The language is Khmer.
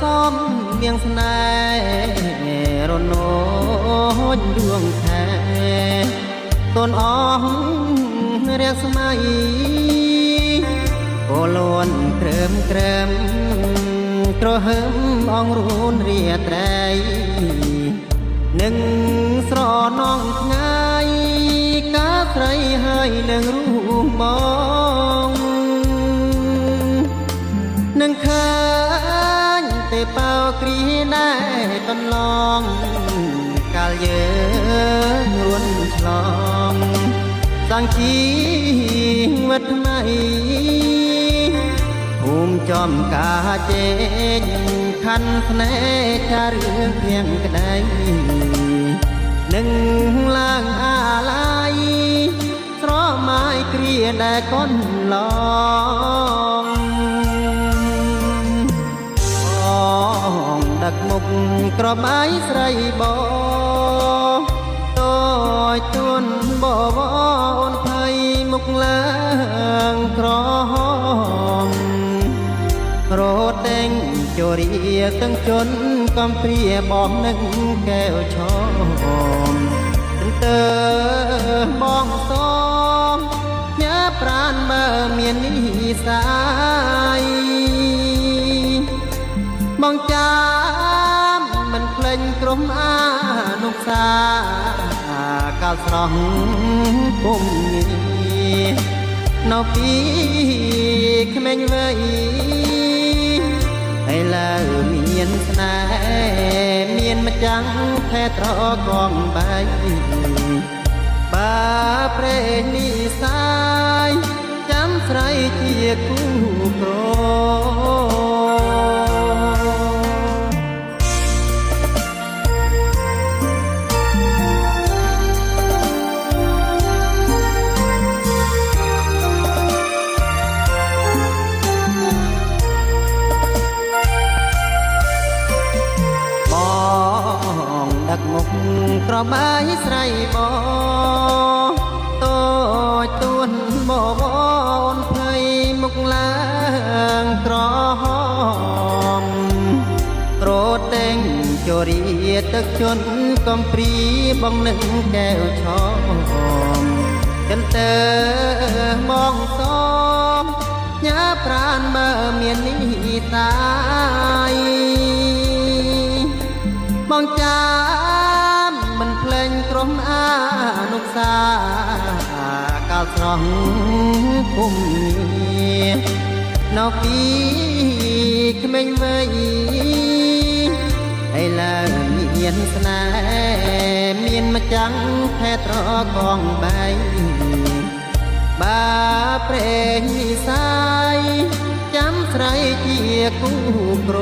សំមៀងស្នេហ៍រនោចដួងខែតូនអស់រាស្មៃក៏លួនក្រឹមក្រឹមក្រហឹមអងរូនរាត្រីនឹងស្រនងថ្ងៃកាស្រីហើយនឹងរូបមកនឹងឃើញទេបោគ្រីដែរតន្លងកាលយើងរួនឆ្លងសង្ជីវិតថ្មីភូមិចំការជែកខណ្ឌភ្នែកចារឿងភៀងក្ដីនឹងឡើងអាឡ័យស្រមាយគ្រាដែលកូនឡងដឹកមុខក្របាយស្រីបងតូចទួនបបអូនភ័យមុខឡើងក្រហមរត់តែងជរាទាំងជន់កំព្រាបងនឹងកែវឈមទើបងសមញ៉ាប្រានបើមាននិសាយបងចាំមិនភ្លេចក្រុមអានុសាកាលស្រស់ពុំងារនៅពីក្មេងវ័យហើយលើមានស្នេហ៍មានម្ចាំងថែត្រកងបែកបើព្រេងនិសាយចាំស្រីជាគូក្រដឹកមុខក្របាយស្រីបងតូចទួនបបអូនភ័យមុខឡើងក្រហមរត់តែងជរាទឹកជន់កំព្រីបងនឹងកែវឈមចិនតើបងសមញ៉ាប្រានបើមាននិសាយបងចាំមិនភ្លេចក្រុមអានុសាកាលស្រស់ពុំងារនៅពីក្មេងវ័យហើយឡើងមានស្នេហ៍មានម្ចាំងថែត្រកងបែកបើព្រេងនិសាយចាំស្រីជាគូក្រ